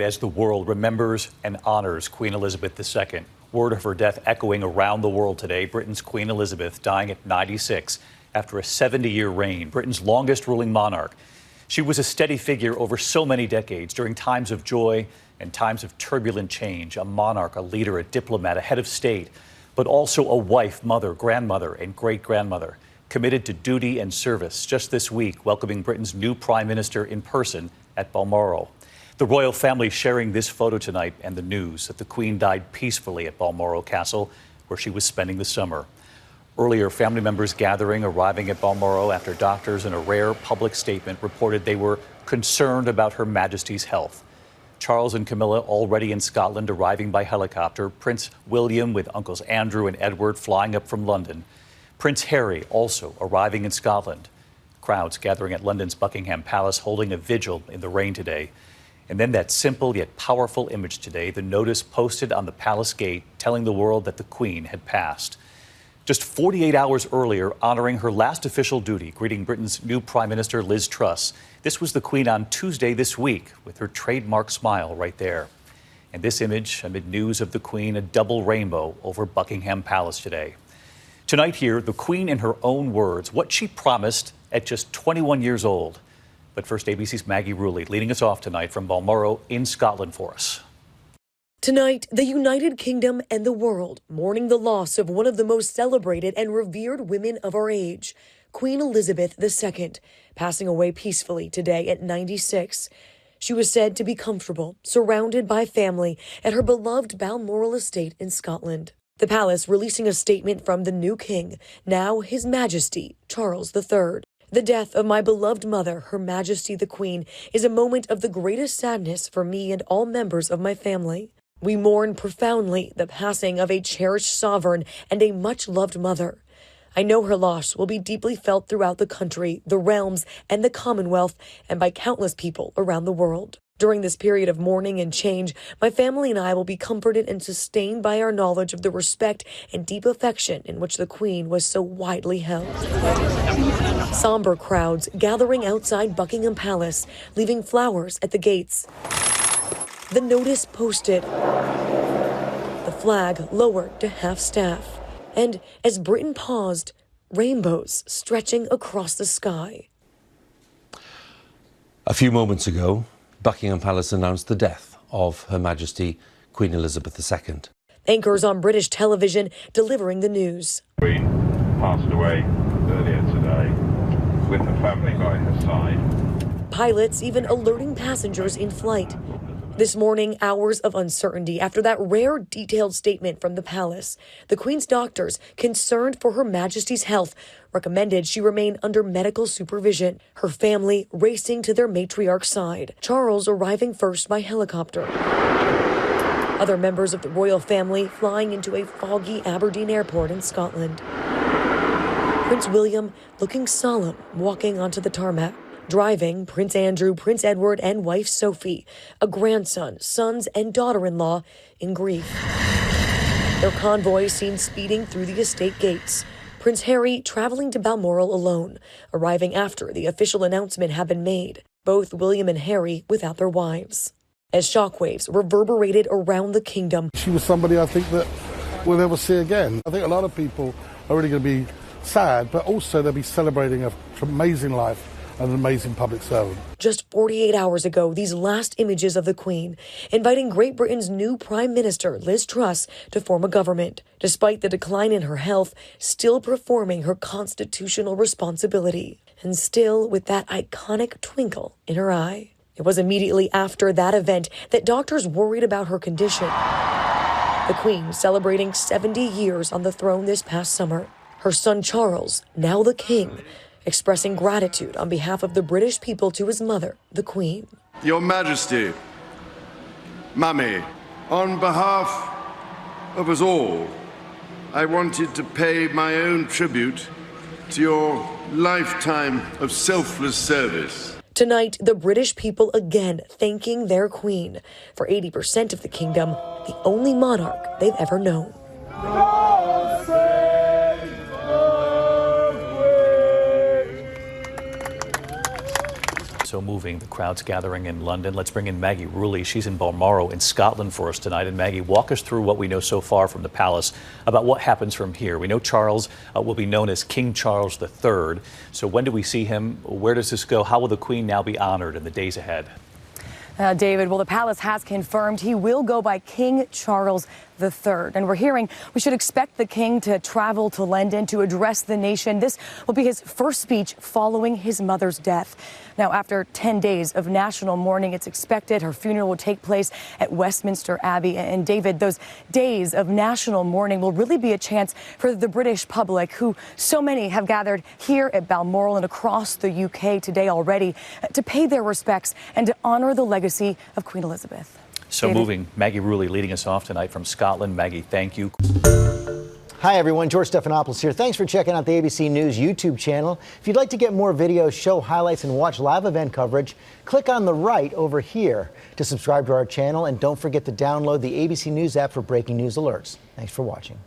As the world remembers and honors Queen Elizabeth II, word of her death echoing around the world today. Britain's Queen Elizabeth dying at 96 after a 70-year reign, Britain's longest ruling monarch. She was a steady figure over so many decades during times of joy and times of turbulent change. A monarch, a leader, a diplomat, a head of state, but also a wife, mother, grandmother, and great-grandmother, committed to duty and service. Just this week, welcoming Britain's new prime minister in person at Balmoral. The royal family sharing this photo tonight and the news that the Queen died peacefully at Balmoral Castle, where she was spending the summer. Earlier, family members gathering, arriving at Balmoral after doctors in a rare public statement reported they were concerned about Her Majesty's health. Charles and Camilla already in Scotland, arriving by helicopter. Prince William with Uncles Andrew and Edward flying up from London. Prince Harry also arriving in Scotland. Crowds gathering at London's Buckingham Palace, holding a vigil in the rain today. And then that simple yet powerful image today, the notice posted on the palace gate telling the world that the Queen had passed. Just 48 hours earlier, honoring her last official duty, greeting Britain's new Prime Minister Liz Truss. This was the Queen on Tuesday this week, with her trademark smile right there. And this image amid news of the Queen, a double rainbow over Buckingham Palace today. Tonight here, the Queen in her own words, what she promised at just 21 years old. But first, ABC's Maggie Ruley leading us off tonight from Balmoral in Scotland for us. Tonight, the United Kingdom and the world mourning the loss of one of the most celebrated and revered women of our age, Queen Elizabeth II, passing away peacefully today at 96. She was said to be comfortable, surrounded by family at her beloved Balmoral estate in Scotland. The palace releasing a statement from the new king, now His Majesty Charles III. The death of my beloved mother, Her Majesty the Queen, is a moment of the greatest sadness for me and all members of my family. We mourn profoundly the passing of a cherished sovereign and a much-loved mother. I know her loss will be deeply felt throughout the country, the realms, and the Commonwealth, and by countless people around the world. During this period of mourning and change, my family and I will be comforted and sustained by our knowledge of the respect and deep affection in which the Queen was so widely held. Somber crowds gathering outside Buckingham Palace, leaving flowers at the gates. The notice posted, the flag lowered to half-staff, and as Britain paused, rainbows stretching across the sky. A few moments ago, Buckingham Palace announced the death of Her Majesty Queen Elizabeth II. Anchors on British television delivering the news. Queen passed away earlier today with the family by her side. Pilots even alerting passengers in flight. This morning, hours of uncertainty after that rare detailed statement from the palace. The Queen's doctors, concerned for Her Majesty's health, recommended she remain under medical supervision. Her family racing to their matriarch's side. Charles arriving first by helicopter. Other members of the royal family flying into a foggy Aberdeen airport in Scotland. Prince William looking solemn, walking onto the tarmac. Driving, Prince Andrew, Prince Edward, and wife Sophie, a grandson, sons, and daughter-in-law in grief. Their convoy seen speeding through the estate gates. Prince Harry traveling to Balmoral alone, arriving after the official announcement had been made. Both William and Harry without their wives. As shockwaves reverberated around the kingdom. She was somebody I think that we'll never see again. I think a lot of people are really going to be sad, but also they'll be celebrating an amazing life. An amazing public servant. Just 48 hours ago, these last images of the Queen, inviting Great Britain's new Prime Minister, Liz Truss, to form a government. Despite the decline in her health, still performing her constitutional responsibility. And still with that iconic twinkle in her eye. It was immediately after that event that doctors worried about her condition. The Queen celebrating 70 years on the throne this past summer. Her son Charles, now the King, expressing gratitude on behalf of the British people to his mother, the Queen. Your Majesty, Mummy, on behalf of us all, I wanted to pay my own tribute to your lifetime of selfless service. Tonight, the British people again thanking their Queen, for 80% of the kingdom, the only monarch they've ever known. So moving, the crowd's gathering in London. Let's bring in Maggie Rulli. She's in Balmoral in Scotland for us tonight. And Maggie, walk us through what we know so far from the palace about what happens from here. We know Charles will be known as King Charles III. So when do we see him? Where does this go? How will the Queen now be honored in the days ahead? David, well, the palace has confirmed he will go by King Charles III. And we're hearing we should expect the king to travel to London to address the nation. This will be his first speech following his mother's death. Now, after 10 days of national mourning, it's expected her funeral will take place at Westminster Abbey. And David, those days of national mourning will really be a chance for the British public, who so many have gathered here at Balmoral and across the UK today already, to pay their respects and to honor the legacy of Queen Elizabeth. So David? moving, Maggie Rulli leading us off tonight from Scotland. Maggie, thank you. Hi, everyone. George Stephanopoulos here. Thanks for checking out the ABC News YouTube channel. If you'd like to get more videos, show highlights, and watch live event coverage, click on the right over here to subscribe to our channel. And don't forget to download the ABC News app for breaking news alerts. Thanks for watching.